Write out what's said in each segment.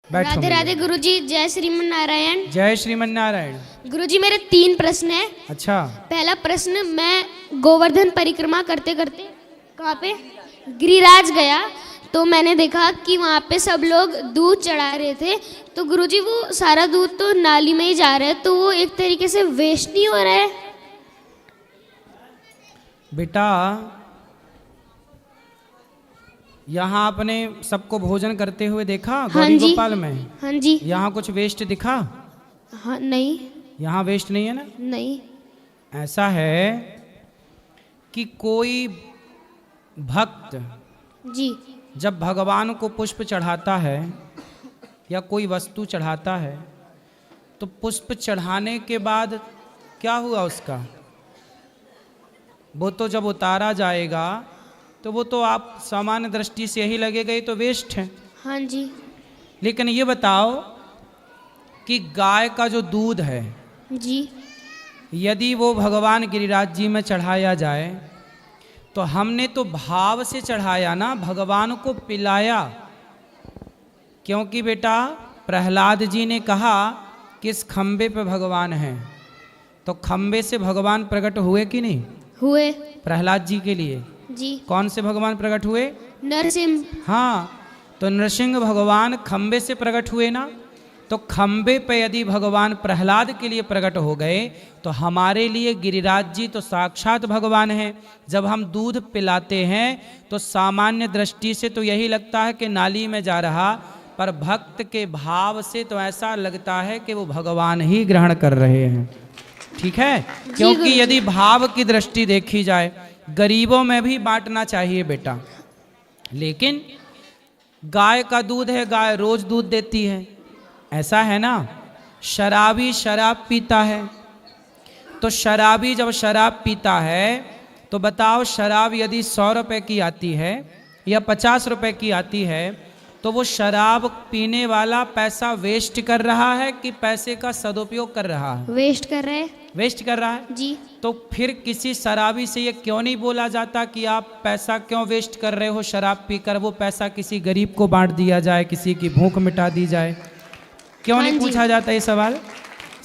बैठो राधे मेरे। राधे गुरुजी, जय श्रीमन नारायण। जय श्रीमन नारायण। गुरुजी मेरे 3 प्रश्न हैं। अच्छा, पहला प्रश्न, मैं गोवर्धन परिक्रमा करते करते कहाँ पे गिरिराज गया तो मैंने देखा कि वहाँ पे सब लोग दूध चढ़ा रहे थे। तो गुरुजी वो सारा दूध तो नाली में ही जा रहा है, तो वो एक तरीके से वेस्ट नहीं हो रहा है? बेटा यहाँ आपने सबको भोजन करते हुए देखा हाँ गौरी जी। गोपाल में? हाँ जी। यहाँ कुछ वेस्ट दिखा? हाँ नहीं। यहाँ वेस्ट नहीं है ना? नहीं। ऐसा है कि कोई भक्त जी। जब भगवान को पुष्प चढ़ाता है या कोई वस्तु चढ़ाता है तो पुष्प चढ़ाने के बाद क्या हुआ उसका? वो तो जब उतारा जाएगा तो वो तो आप सामान्य दृष्टि से यही लगेगा ये तो वेस्ट है। हाँ जी। लेकिन ये बताओ कि गाय का जो दूध है जी। यदि वो भगवान गिरिराज जी में चढ़ाया जाए तो हमने तो भाव से चढ़ाया ना, भगवान को पिलाया। क्योंकि बेटा प्रहलाद जी ने कहा कि इस खंबे पे भगवान हैं, तो खंबे से भगवान प्रकट हुए कि नहीं? हुए। प्रहलाद जी के लिए जी। कौन से भगवान प्रकट हुए? नरसिंह। हाँ, तो नरसिंह भगवान खंबे से प्रकट हुए ना। तो खंबे पे यदि भगवान प्रहलाद के लिए प्रकट हो गए तो हमारे लिए गिरिराज जी तो साक्षात भगवान हैं। जब हम दूध पिलाते हैं तो सामान्य दृष्टि से तो यही लगता है कि नाली में जा रहा, पर भक्त के भाव से तो ऐसा लगता है कि वो भगवान ही ग्रहण कर रहे हैं। ठीक है? क्योंकि यदि भाव की दृष्टि देखी जाए, गरीबों में भी बांटना चाहिए बेटा, लेकिन गाय का दूध है, गाय रोज दूध देती है, ऐसा है ना। शराबी शराब पीता है, तो शराबी जब शराब पीता है तो बताओ शराब यदि 100 रुपए की आती है या 50 रुपए की आती है तो वो शराब पीने वाला पैसा वेस्ट कर रहा है कि पैसे का सदुपयोग कर रहा है? वेस्ट कर रहे हैं। वेस्ट कर रहा है। जी। तो फिर किसी शराबी से ये क्यों नहीं बोला जाता कि आप पैसा क्यों वेस्ट कर रहे हो शराब पीकर? वो पैसा किसी गरीब को बांट दिया जाए, किसी की भूख मिटा दी जाए। क्यों हाँ नहीं जी। पूछा जाता ये सवाल?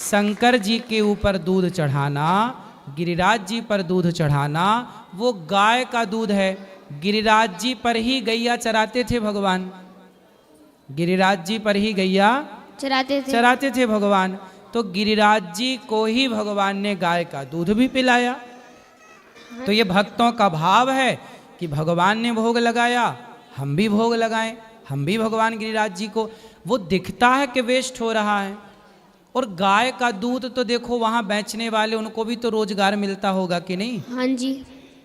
शंकर जी के ऊपर दूध चढ़ाना, गिरिराज जी पर दूध चढ़ाना, वो गाय का दूध है। गिरिराज जी पर ही गैया चराते थे भगवान, गिरिराज जी पर ही गैया चराते थे भगवान। तो गिरिराज जी को ही भगवान ने गाय का दूध भी पिलाया। तो ये भक्तों का भाव है कि भगवान ने भोग लगाया, हम भी भोग लगाएं, हम भी भगवान गिरिराज जी को। वो दिखता है कि वेस्ट हो रहा है। और गाय का दूध तो देखो वहाँ बेचने वाले, उनको भी तो रोजगार मिलता होगा कि नहीं? हाँ जी।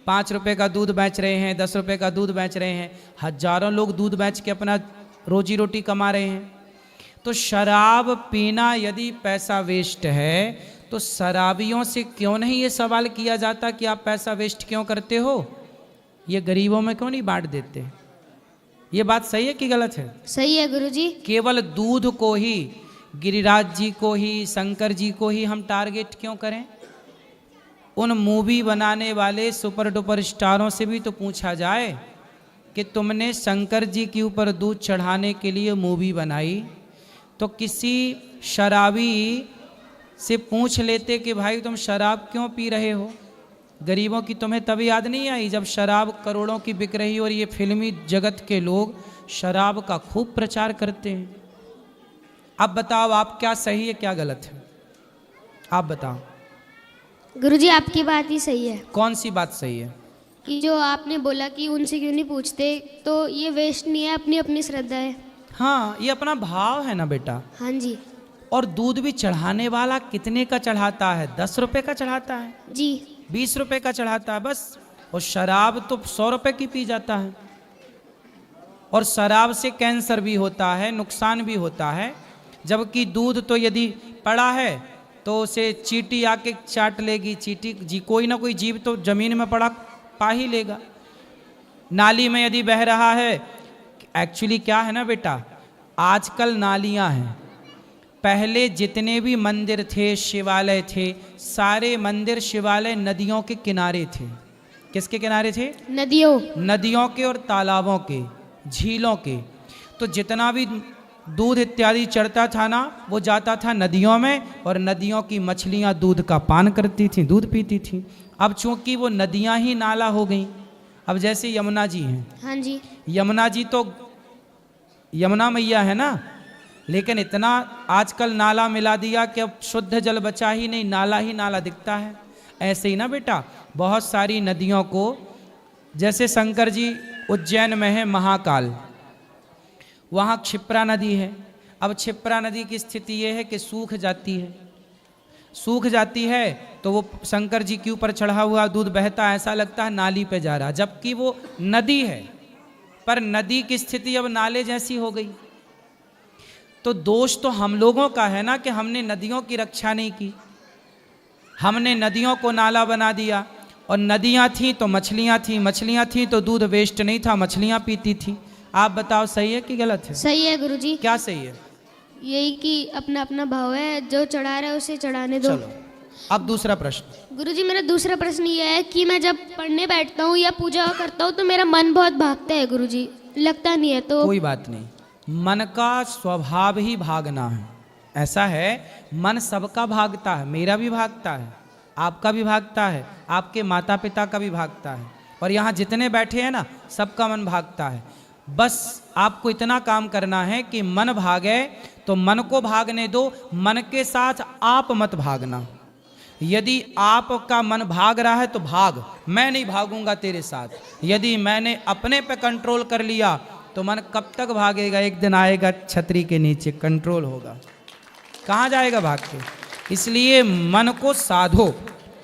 5 रुपए का दूध बेच रहे हैं, 10 रुपए का दूध बेच रहे हैं, हजारों लोग दूध बेच के अपना रोजी रोटी कमा रहे हैं। तो शराब पीना यदि पैसा वेस्ट है तो शराबियों से क्यों नहीं ये सवाल किया जाता कि आप पैसा वेस्ट क्यों करते हो? ये गरीबों में क्यों नहीं बांट देते? ये बात सही है कि गलत है? सही है गुरुजी। केवल दूध को ही, गिरिराज जी को ही, शंकर जी को ही हम टारगेट क्यों करें? उन मूवी बनाने वाले सुपर डुपर स्टारों से भी तो पूछा जाए कि तुमने शंकर जी के ऊपर दूध चढ़ाने के लिए मूवी बनाई, तो किसी शराबी से पूछ लेते कि भाई तुम शराब क्यों पी रहे हो? गरीबों की तुम्हें तभी याद नहीं आई जब शराब करोड़ों की बिक रही और ये फिल्मी जगत के लोग शराब का खूब प्रचार करते हैं। अब बताओ आप क्या सही है क्या गलत है? आप बताओ। गुरुजी आपकी बात ही सही है। कौन सी बात सही है? कि जो आपने बोला कि उनसे क्यों नहीं पूछते, तो ये वेस्ट नहीं है, अपनी अपनी श्रद्धा है। हाँ, ये अपना भाव है ना बेटा। हाँ जी। और दूध भी चढ़ाने वाला कितने का चढ़ाता है? 10 रुपए का चढ़ाता है, जी। 20 रुपए का चढ़ाता है बस। और शराब तो 100 रुपए की पी जाता है। और शराब से कैंसर भी होता है, नुकसान भी होता है। जबकि दूध तो यदि पड़ा है तो उसे चींटी आके चाट लेगी, चींटी जी कोई ना कोई जीव तो जमीन में पड़ा पा ही लेगा। नाली में यदि बह रहा है, एक्चुअली क्या है ना बेटा, आजकल नालियां हैं, पहले जितने भी मंदिर थे, शिवालय थे, सारे मंदिर शिवालय नदियों के किनारे थे। किसके किनारे थे? नदियों के और तालाबों के, झीलों के। तो जितना भी दूध इत्यादि चढ़ता था ना, वो जाता था नदियों में और नदियों की मछलियां दूध का पान करती थीं, दूध पीती थीं। अब चूंकि वो नदियां ही नाला हो गई, अब जैसे यमुना जी हैं, हाँ जी। यमुना जी तो यमुना मैया है ना, लेकिन इतना आजकल नाला मिला दिया कि अब शुद्ध जल बचा ही नहीं, नाला ही नाला दिखता है। ऐसे ही ना बेटा, बहुत सारी नदियों को, जैसे शंकर जी उज्जैन में है महाकाल, वहाँ क्षिप्रा नदी है। अब क्षिप्रा नदी की स्थिति ये है कि सूख जाती है, सूख जाती है तो वो शंकर जी के ऊपर चढ़ा हुआ दूध बहता, ऐसा लगता है नाली पे जा रहा, जबकि वो नदी है। पर नदी की स्थिति अब नाले जैसी हो गई। तो दोष तो हम लोगों का है ना कि हमने नदियों की रक्षा नहीं की, हमने नदियों को नाला बना दिया। और नदियाँ थीं तो मछलियाँ थीं, मछलियाँ थीं तो दूध वेस्ट नहीं था, मछलियाँ पीती थी। आप बताओ सही है कि गलत है? सही है गुरुजी। क्या सही है? यही कि अपना अपना भाव है, जो चढ़ा रहा है उसे चढ़ाने दो। चलो अब दूसरा प्रश्न। गुरुजी मेरा दूसरा प्रश्न ये है कि मैं जब पढ़ने बैठता हूँ या पूजा करता हूँ तो मेरा मन बहुत भागता है गुरुजी, लगता नहीं है। तो कोई बात नहीं, मन का स्वभाव ही भागना है। ऐसा है, मन सबका भागता है, मेरा भी भागता है, आपका भी भागता है, आपके माता पिता का भी भागता है, और यहाँ जितने बैठे हैं ना सबका मन भागता है। बस आपको इतना काम करना है कि मन भागे तो मन को भागने दो, मन के साथ आप मत भागना। यदि आपका मन भाग रहा है तो भाग, मैं नहीं भागूंगा तेरे साथ। यदि मैंने अपने पे कंट्रोल कर लिया तो मन कब तक भागेगा? एक दिन आएगा छतरी के नीचे, कंट्रोल होगा, कहाँ जाएगा भाग के? इसलिए मन को साधो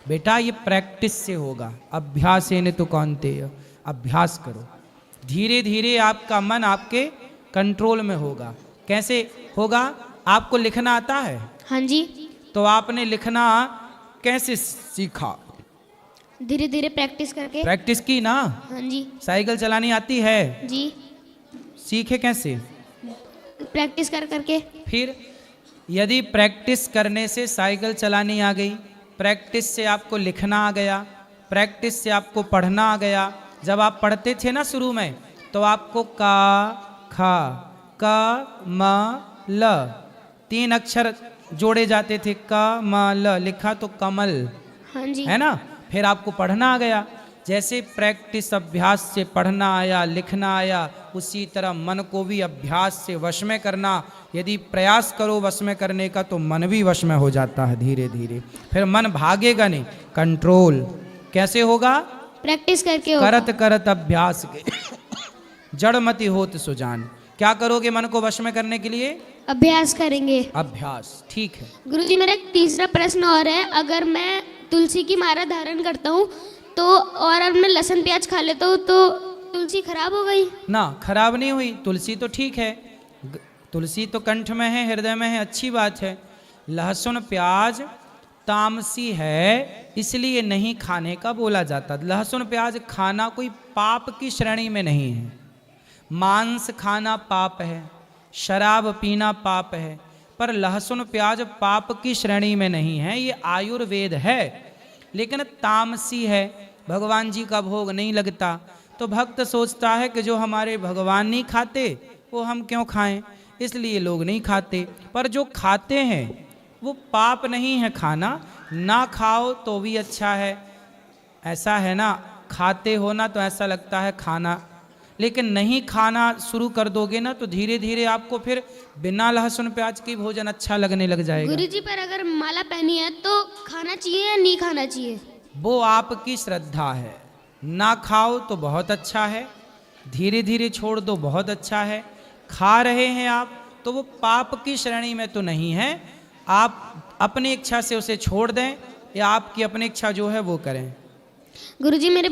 बेटा, ये प्रैक्टिस से होगा, अभ्यास ने तो कौन्तेय, अभ्यास करो। धीरे धीरे आपका मन आपके कंट्रोल में होगा। कैसे होगा? आपको लिखना आता है? हाँ जी। तो आपने लिखना कैसे सीखा? धीरे धीरे प्रैक्टिस करके। प्रैक्टिस की ना? हाँ जी। साइकिल चलानी आती है? जी। सीखे कैसे? प्रैक्टिस कर करके। फिर यदि प्रैक्टिस करने से साइकिल चलानी आ गई, प्रैक्टिस से आपको लिखना आ गया, प्रैक्टिस से आपको पढ़ना आ गया। जब आप पढ़ते थे ना शुरू में, तो आपको का, खा, क, म, ल 3 अक्षर जोड़े जाते थे। क, म, ल लिखा तो कमल, हाँ जी। है ना? फिर आपको पढ़ना आ गया। जैसे प्रैक्टिस अभ्यास से पढ़ना आया, लिखना आया, उसी तरह मन को भी अभ्यास से वश में करना। यदि प्रयास करो वश में करने का तो मन भी वश में हो जाता है धीरे धीरे। फिर मन भागेगा नहीं, कंट्रोल कैसे होगा? प्रैक्टिस करके होगा। करत करत अभ्यास के जड़मति होत सुजान। क्या करोगे मन को वश में करने के लिए? अभ्यास करेंगे। अभ्यास, ठीक है। गुरुजी मेरा एक तीसरा प्रश्न और है, अगर मैं तुलसी की माला धारण करता हूँ तो और अब मैं लहसुन प्याज खा लेता हूँ तो तुलसी खराब हो गई? ना, खराब नहीं हुई, तुलसी तो ठीक है। तुलसी तो कंठ में है, हृदय में है, अच्छी बात है। लहसुन प्याज तामसी है, इसलिए नहीं खाने का बोला जाता। लहसुन प्याज खाना कोई पाप की श्रेणी में नहीं है। मांस खाना पाप है, शराब पीना पाप है, पर लहसुन प्याज पाप की श्रेणी में नहीं है। ये आयुर्वेद है, लेकिन तामसी है, भगवान जी का भोग नहीं लगता। तो भक्त सोचता है कि जो हमारे भगवान नहीं खाते वो हम क्यों खाएं, इसलिए लोग नहीं खाते। पर जो खाते हैं वो पाप नहीं है खाना, ना खाओ तो भी अच्छा है। ऐसा है ना, खाते हो ना तो ऐसा लगता है खाना, लेकिन नहीं खाना शुरू कर दोगे ना तो धीरे धीरे आपको फिर बिना लहसुन प्याज के भोजन अच्छा लगने लग जाएगा। गुरुजी पर अगर माला पहनी है तो खाना चाहिए या नहीं खाना चाहिए? वो आपकी श्रद्धा है। ना खाओ तो बहुत अच्छा है, धीरे धीरे छोड़ दो बहुत अच्छा है। खा रहे हैं आप तो वो पाप की श्रेणी में तो नहीं है। आप अपनी इच्छा से उसे छोड़ दें या आपकी अपनी इच्छा जो है वो करें। गुरुजी मेरे